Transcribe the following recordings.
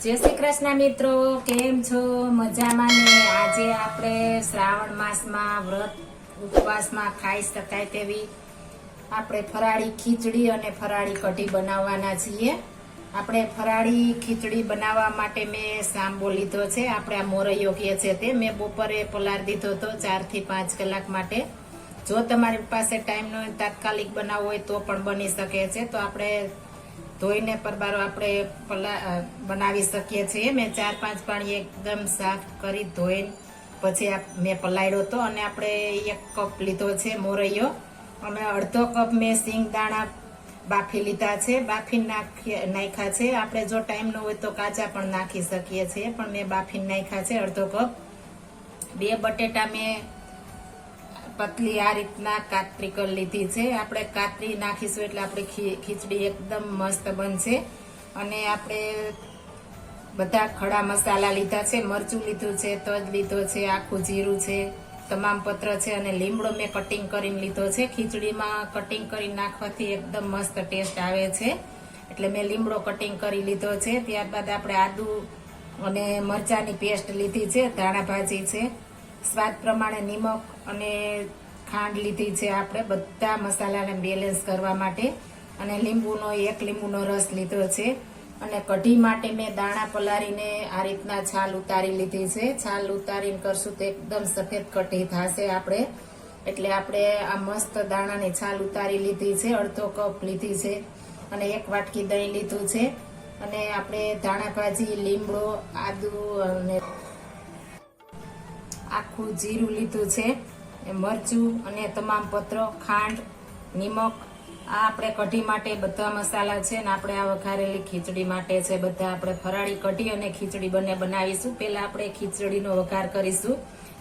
जय श्री कृष्ण मित्रों, केम छो? मजामां ने? આજે આપણે શ્રાવણ માસમાં વ્રત ઉપવાસમાં ખાઈ શકાય તેવી આપણે ફરાળી ખીચડી અને ફરાળી કઢી બનાવવાના છીએ। આપણે ફરાળી ખીચડી બનાવવા માટે મેં સાંબો લીધો છે। આપણે આ મોરૈયો કહે છે તે મેં બપોરે પલાળી દીધો હતો 4 થી 5 કલાક માટે। જો તમારી પાસે ટાઈમ ન હોય, તાત્કાલિક બનાવવો હોય તો પણ બની શકે છે। તો આપણે ધોઈને પરબારો આપણે બનાવી શકીએ છીએ। મેં 4-5 પાણી એકદમ સાફ કરી ધોઈને પછી મેં પલાળ્યો હતો અને આપણે 1 કપ લીધો છે મોરૈયો અને અડધો કપ મેં સિંગ દાણા બાફી લીધા છે, બાફી નાખ્યા છે। આપણે જો ટાઈમ ન હોય તો કાચા પણ નાખી શકીએ છીએ, પણ મેં બાફી નાખ્યા છે અડધો કપ। 2 બટેટા મેં પતલી આ રીતના કાતરી કરી લીધી છે। આપણે કાતરી નાખીશું એટલે આપણી ખીચડી એકદમ મસ્ત બનશે। અને આપણે બધા ખડા મસાલા લીધા છે, મરચું લીધું છે, તજ લીધો છે, આખું જીરું છે, તમામ પત્ર છે અને લીમડો મેં કટિંગ કરીને લીધો છે। ખીચડીમાં કટિંગ કરી નાખવાથી એકદમ મસ્ત ટેસ્ટ આવે છે, એટલે મેં લીમડો કટિંગ કરી લીધો છે। ત્યારબાદ આપણે આદુ અને મરચાની પેસ્ટ લીધી છે, ધાણા ભાજી છે, સ્વાદ પ્રમાણે નિમક અને ખાંડ લીધી છે આપણે બધા મસાલાને બેલેન્સ કરવા માટે। અને એક લીંબુનો રસ લીધો છે। અને કઢી માટે મેં દાણા પલાળીને આ રીતના છાલ ઉતારી લીધી છે। છાલ ઉતારીને કરશું તો એકદમ સફેદ કઢી થશે આપણે, એટલે આપણે આ મસ્ત દાણાની છાલ ઉતારી લીધી છે। અડધો કપ લીધી છે અને 1 વાટકી દહીં લીધું છે અને આપણે ધાણા ભાજી, લીમડો, આદુ અને આખું જીરું લીધું છે, મરચું અને તમામ પત્રો, ખાંડ, નિમક, આ આપણે કઢી માટે બધા મસાલા છે ને આપણે આ વઘારેલી ખીચડી માટે છે બધા। આપણે ફરાળી કઢી અને ખીચડી બંને બનાવીશું। પહેલા આપણે ખીચડીનો વઘાર કરીશું,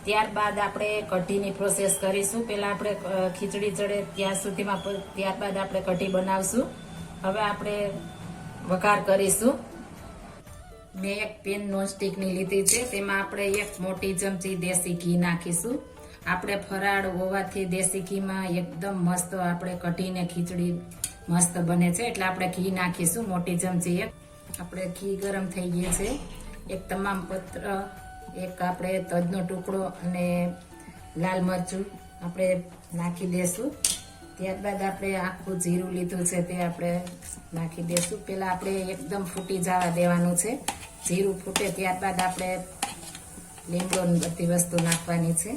ત્યારબાદ આપણે કઢીની પ્રોસેસ કરીશું। પહેલા આપણે ખીચડી ચડે ત્યાં સુધીમાં, ત્યારબાદ આપણે કઢી બનાવશું। હવે આપણે વઘાર કરીશું। મેં 1 પેન નોનસ્ટિકની લીધી છે, તેમાં આપણે 1 મોટી ચમચી દેશી ઘી નાખીશું। આપણે ફરાળ હોવાથી દેશી ઘીમાં એકદમ મસ્ત આપણે કઢી ને ખીચડી મસ્ત બને છે, એટલે આપણે ઘી નાખીશું મોટી ચમચી 1। આપણે ઘી ગરમ થઈ ગયું છે, 1 તમામ પત્ર, 1 આપણે તજનો ટુકડો અને લાલ મરચું આપણે નાખી દેશું। ત્યારબાદ આપણે આખું જીરું લીધું છે તે આપણે નાખી દેશું। પહેલા આપણે એકદમ ફૂટી જવા દેવાનું છે, જીરું ફૂટે ત્યારબાદ આપણે લીમડો બધી વસ્તુ નાખવાની છે।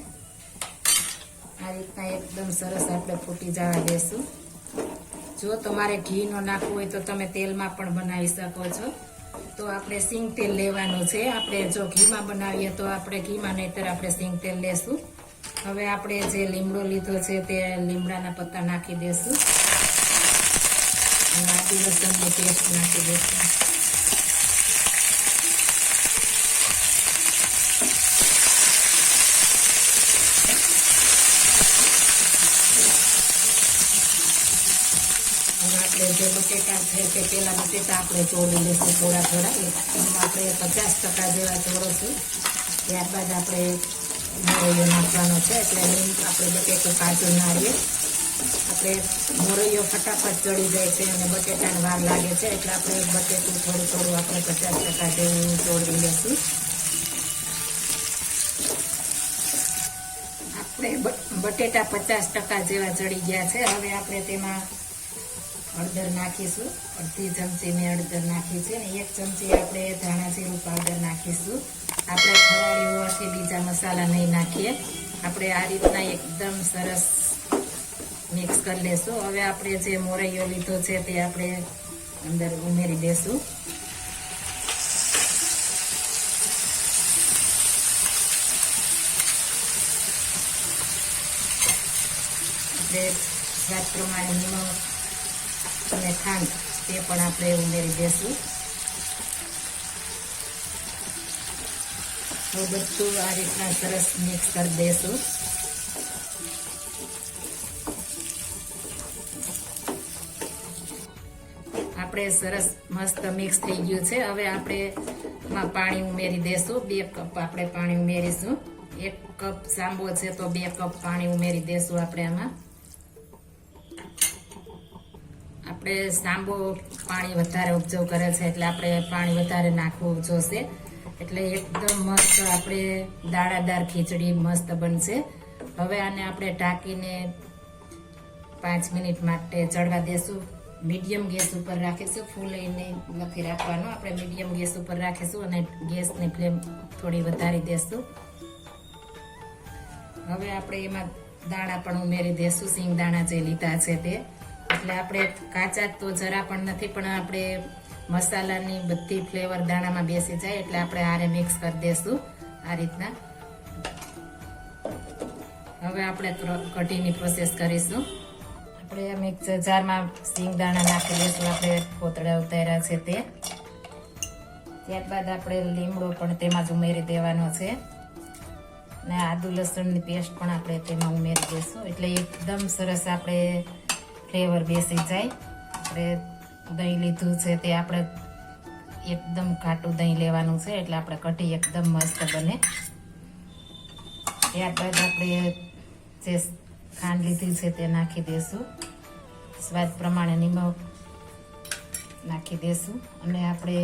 આ રીતના એકદમ સરસ આપણે ફૂટી જવા દેશું। જો તમારે ઘી નો નાખવું હોય તો તમે તેલમાં પણ બનાવી શકો છો। તો આપણે સિંગ તેલ લેવાનું છે। આપણે જો ઘીમાં બનાવીએ તો આપણે ઘીમાં, નહીતર આપણે સિંગ તેલ લેશું। હવે આપણે જે લીમડો લીધો છે તે લીમડાના પત્તા નાખી દેશું અને આદુ લસણની પેસ્ટ નાખી દેશું। આપણે જે બટેટા છે તે પેલા બટેટા આપણે ચોળી લઈશું થોડા થોડા, આપણે 50% જેવા ચોળીશું। ત્યારબાદ આપણે મોરૈયો નાખવાનો છે, એટલે આપણે બટેટું કાચું ના રહીએ। આપણે મોરૈયો ફટાફટ ચડી જાય છે અને બટેટાને વાર લાગે છે, એટલે આપણે બટેટું થોડું આપણે 50% જેવું ચોળી લઈશું। આપણે બટેટા 50% જેવા ચડી ગયા છે। હવે આપણે તેમાં હળદર નાખીશું, અડધી ચમચી મેં હળદર નાખી છે ને 1 ચમચી આપણે ધાણા જીરું પાવડર નાખીશું। આપણે ફરાળી હોવાથી બીજા મસાલા નહીં નાખીએ, આપણે આ રીતના એકદમ સરસ મિક્સ કરી લેશું। હવે આપણે જે મોરૈયો લીધો છે તે આપણે અંદર ઉમેરી દેશું। આપણે સ્વાદ પ્રમાણે નિમક અને ખાંડ તે પણ આપણે ઉમેરી દેશું। તો બધું આ રીતના સરસ મિક્સ કરી દેશું। આપણે સરસ મસ્ત મિક્સ થઈ ગયું છે। હવે આપણે એમાં પાણી ઉમેરી દેશું, 2 કપ આપણે પાણી ઉમેરીશું। 1 કપ સાંબો છે તો 2 કપ પાણી ઉમેરી દેશું આપણે આમાં। આપણે સાંબો પાણી વધારે ઓબ્ઝર્વ કરે છે એટલે આપણે પાણી વધારે નાખવું જોશે, એટલે એકદમ મસ્ત આપણે દાણાદાર ખીચડી મસ્ત બનશે. હવે આને આપણે ઢાંકીને 5 મિનિટ માટે ચડવા દેશું. મીડિયમ ગેસ ઉપર રાખીશું, ફૂલ એને નથી રાખવાનું, આપણે મીડિયમ ગેસ ઉપર રાખીશું અને ગેસની ફ્લેમ થોડી વધારી દેશું. હવે આપણે એમાં દાણા પણ ઉમેરી દેશું, સિંગ દાણા જે લીધા છે તે. એટલે આપણે કાચા તો જરા પણ નથી, પણ આપણે મસાલાની બધી ફ્લેવર દાણામાં બેસી જાય એટલે આપણે આરે મિક્સ કરી દેશું આ રીતના. હવે આપણે કઢીની પ્રોસેસ કરીશું. આપણે મિક્સર જારમાં સિંગ દાણા નાખી દઈશું, આપણે કોતળા ઉતાર્યા છે તે. ત્યારબાદ આપણે લીમડો પણ તેમાં જ ઉમેરી દેવાનો છે ને આદુ લસણની પેસ્ટ પણ આપણે તેમાં ઉમેરી દઈશું, એટલે એકદમ સરસ આપણે ફ્લેવર બેસી જાય. આપણે દહીં લીધું છે તે આપણે એકદમ ઘાટું દહીં લેવાનું છે એટલે આપણે કઢી એકદમ મસ્ત બને. ત્યારબાદ આપણે જે ખાંડ લીધી છે તે નાખી દઈશું, સ્વાદ પ્રમાણે નિમક નાખી દઈશું અને આપણે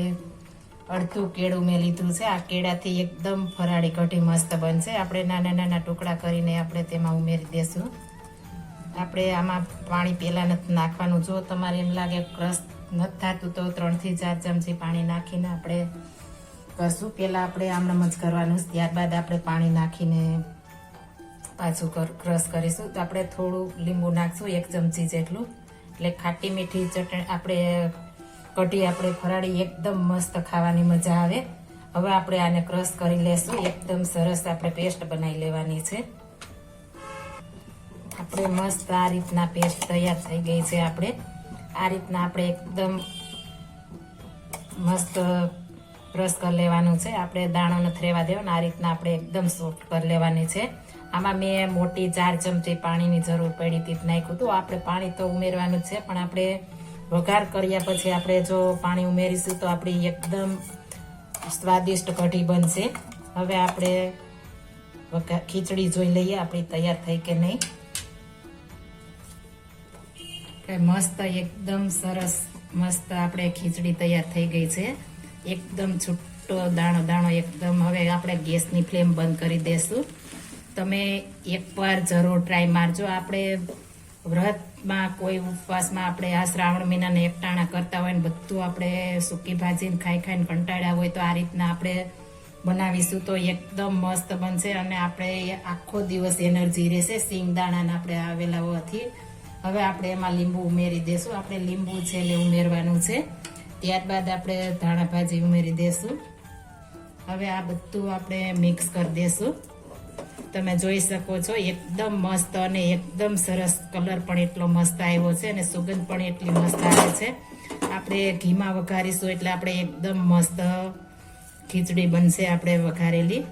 અડધું કેળું મેં લીધું છે. આ કેળાથી એકદમ ફરાળી કઢી મસ્ત બનશે. આપણે નાના નાના ટુકડા કરીને આપણે તેમાં ઉમેરી દઈશું. આપણે આમાં પાણી પહેલાં નથી નાખવાનું, જો તમારે એમ લાગે ક્રશ નથી થતું તો 3 થી 4 ચમચી પાણી નાખીને આપણે કરશું. પહેલાં આપણે આમણમ જ કરવાનું, ત્યારબાદ આપણે પાણી નાખીને પાછું ક્રશ કરીશું. તો આપણે થોડું લીંબુ નાખશું, 1 ચમચી જેટલું, એટલે ખાટી મીઠી ચટણી આપણે કઢી આપણે ફરાળી એકદમ મસ્ત ખાવાની મજા આવે. હવે આપણે આને ક્રશ કરી લેશું, એકદમ સરસ આપણે પેસ્ટ બનાવી લેવાની છે. આપણે મસ્ત આ રીતના પેસ્ટ તૈયાર થઈ ગઈ છે. આપણે આ રીતના આપણે એકદમ મસ્ત ક્રશ કરી લેવાનું છે. આપણે દાણો નથી રહેવા દેવાનો, આ રીતના આપણે એકદમ સોફ્ટ કરી લેવાની છે. આમાં મેં મોટી 4 ચમચી પાણીની જરૂર પડી હતી નાખ્યું હતું. આપણે પાણી તો ઉમેરવાનું જ છે, પણ આપણે વઘાર કર્યા પછી આપણે જો પાણી ઉમેરીશું તો આપણી એકદમ સ્વાદિષ્ટ કઢી બનશે. હવે આપણે ખીચડી જોઈ લઈએ આપણી તૈયાર થઈ કે નહીં. મસ્ત એકદમ સરસ મસ્ત આપણે ખીચડી તૈયાર થઈ ગઈ છે, એકદમ છૂટો દાણો દાણો એકદમ. હવે આપણે ગેસની ફ્લેમ બંધ કરી દેશું. તમે એકવાર જરૂર ટ્રાય મારજો. આપણે વ્રતમાં કોઈ ઉપવાસમાં આપણે આ શ્રાવણ મહિનાને એકટાણા કરતા હોય ને બધું આપણે સૂકી ભાજીને ખાઈ ખાઈને કંટાળ્યા હોય તો આ રીતના આપણે બનાવીશું તો એકદમ મસ્ત બનશે અને આપણે આખો દિવસ એનર્જી રહેશે સિંગદાણાને આપણે આવેલા હોવાથી. હવે આપણે એમાં લીંબુ ઉમેરી દેશું. આપણે લીંબુ છેલ્લે ઉમેરવાનું છે, ત્યારબાદ આપણે ધાણા ભાજી ઉમેરી દેશું. હવે આ બધું આપણે મિક્સ કરી દેશું. તમે જોઈ શકો છો એકદમ મસ્ત અને એકદમ સરસ કલર પણ એટલો મસ્ત આવ્યો છે અને સુગંધ પણ એટલી મસ્ત આવે છે. આપણે ઘીમાં વઘારીશું એટલે આપણે એકદમ મસ્ત ખીચડી બનશે આપણે વઘારેલી.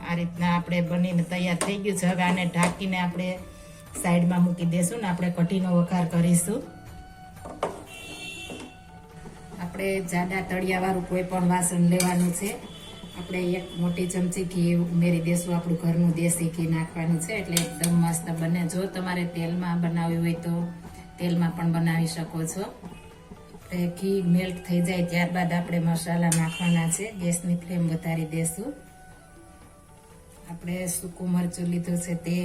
આ રીતના આપણે બનીને તૈયાર થઈ ગયું છે. હવે આને ઢાંકીને આપણે સાઈડમાં મૂકી દેશું ને આપણે કઢીનો વઘાર કરીશું. આપણે જાડા તળિયાવાળું કોઈ પણ વાસણ લેવાનું છે. આપણે 1 મોટી ચમચી ઘી ઉમેરી દેશું. આપણું ઘરનું દેશી ઘી નાખવાનું છે એટલે એકદમ મસ્ત બને. જો તમારે તેલમાં બનાવ્યું હોય તો તેલમાં પણ બનાવી શકો છો. ઘી મેલ્ટ થઈ જાય ત્યારબાદ આપણે મસાલા નાખવાના છે. ગેસની ફ્લેમ વધારી દેશું. આપણે સૂકું મરચું લીધું છે તે,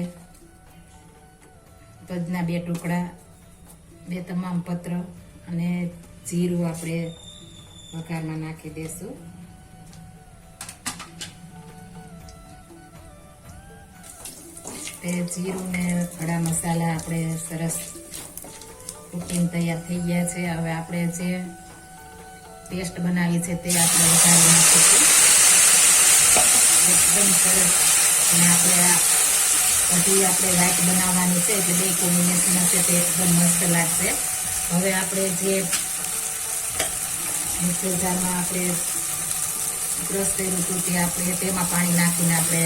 તજના 2 ટુકડા, 2 તમામ પત્ર અને જીરું આપણે વઘારમાં નાખી દેશું. જીરું ને ખડા મસાલા આપણે સરસ કુકિંગ તૈયાર થઈ ગયા છે. હવે આપણે જે પેસ્ટ બનાવી છે તે આપણે વઘારી નાખીશું એકદમ સરસ. અને આપણે આ કઢી આપણે વ્હાઈટ બનાવવાની છે એટલે 2 કોમ્બિનેશન હશે તે એકદમ મસ્ત લાગશે. હવે આપણે જે મિક્સર જારમાં આપણે ક્રશ કર્યું હતું તે આપણે તેમાં પાણી નાખીને આપણે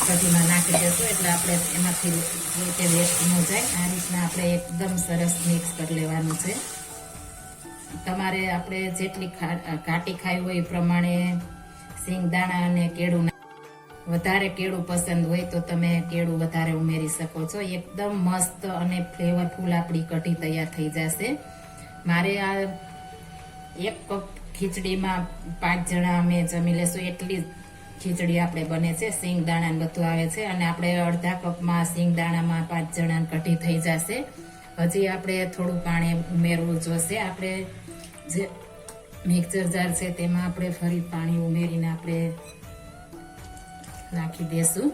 કઢીમાં નાખી દઈશું એટલે આપણે એમાંથી તે વેસ્ટ ન જાય. આ રીતના આપણે એકદમ સરસ મિક્સ કરી લેવાનું છે. તમારે આપણે જેટલી ઘાટી ખાવી હોય એ પ્રમાણે સિંગદાણા અને કેળું વધારે કેળું પસંદ હોય તો તમે કેળું વધારે ઉમેરી શકો છો. એકદમ મસ્ત અને ફ્લેવરફુલ આપણી કઢી તૈયાર થઈ જશે. મારે આ 1 કપ ખીચડીમાં 5 જણા અમે જમી લેશું એટલી ખીચડી આપણે બને છે. સિંગદાણા ને બધું આવે છે અને આપણે અડધા કપમાં સિંગદાણામાં 5 જણા કઢી થઈ જશે. હજી આપણે થોડું પાણી ઉમેરવું જોશે. આપણે જે મિક્સર જાર છે તેમાં આપણે ફરી પાણી ઉમેરીને આપણે નાખી દેશું.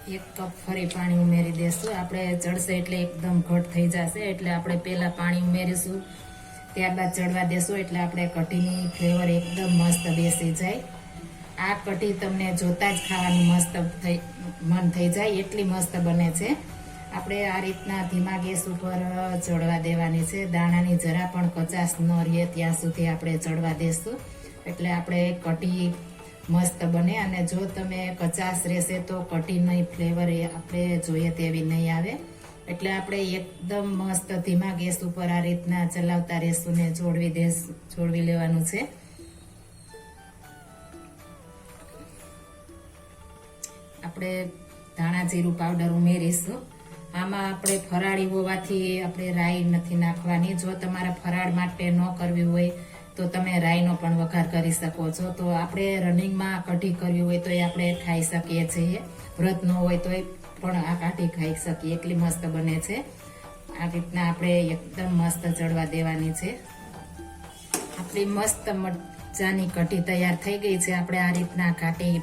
1 કપ ફરી પાણી ઉમેરી દેશું. આપણે ચડશે એટલે એકદમ ઘટ થઈ જશે એટલે આપણે પહેલા પાણી ઉમેરીશું, ત્યારબાદ ચડવા દેશું એટલે આપણે કઢીની ફ્લેવર એકદમ મસ્ત બેસી જાય. આ કઢી તમને જોતા જ ખાવાનું મન થઈ જાય એટલી મસ્ત બને છે. આપણે આ રીતના ધીમા ગેસ ઉપર ચડવા દેવાની છે. દાણાની જરા પણ કચાશ ન રહે ત્યાં સુધી આપણે ચડવા દેશું એટલે આપણે કઢી મસ્ત બને. અને જો તમે કચાશ રહેશે તો કઢીની ફ્લેવર આપણે જોઈએ તેવી નહીં આવે. એટલે આપણે એકદમ મસ્ત ધીમા ગેસ ઉપર આ રીતના ચલાવતા રહેશું ને જોડવી લેવાનું છે. આપણે ધાણા જીરું પાવડર ઉમેરીશું. આમાં આપણે ફરાળી હોવાથી આપણે રાઈ નથી નાખવાની. જો તમારે ફરાળ માટે ન કરવી હોય તો તમે રાઈનો પણ વઘાર કરી શકો છો. તો આપણે રનિંગમાં કઢી કરવી હોય તો એ આપણે ખાઈ શકીએ છીએ. વ્રત ન હોય તો પણ આ કાઢી ખાઈ શકીએ એટલી મસ્ત બને છે. આ રીતના આપણે એકદમ મસ્ત ચડવા દેવાની છે. આપણી મસ્ત મજાની કઢી તૈયાર થઈ ગઈ છે. આપણે આ રીતના કાટી,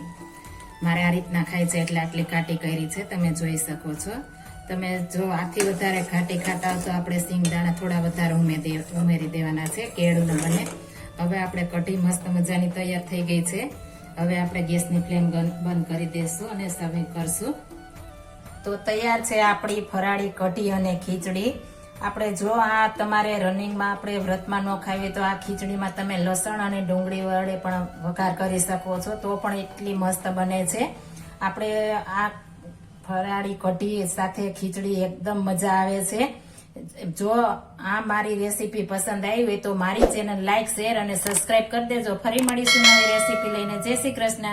મારે આ રીતના ખાય છે એટલે આટલી કાટી કરી છે, તમે જોઈ શકો છો. તમે જો આથી વધારે ઘાટી ખાતા હો તો આપણે સિંગદાણા થોડા વધારે ઉમેરી દેવાના છે. કેળું ન બને. હવે આપણે કઢી મસ્ત મજાની તૈયાર થઈ ગઈ છે. હવે આપણે ગેસની ફ્લેમ બંધ કરી દઈશું અને સર્વિંગ કરશું. તો તૈયાર છે આપણી ફરાળી કઢી અને ખીચડી. આપણે જો આ તમારે રનિંગમાં આપણે વ્રતમાં ન ખાવી તો આ ખીચડીમાં તમે લસણ અને ડુંગળી વડે પણ વઘાર કરી શકો છો તો પણ એટલી મસ્ત બને છે. આપણે આ ફરાળી કઢી સાથે ખીચડી એકદમ મજા આવે છે. જો આ મારી રેસીપી પસંદ આવી હોય તો મારી ચેનલ લાઈક, શેર અને સબસ્ક્રાઇબ કરી દેજો. ફરી મળીશું નવી રેસીપી લઈને. જય શ્રી કૃષ્ણ.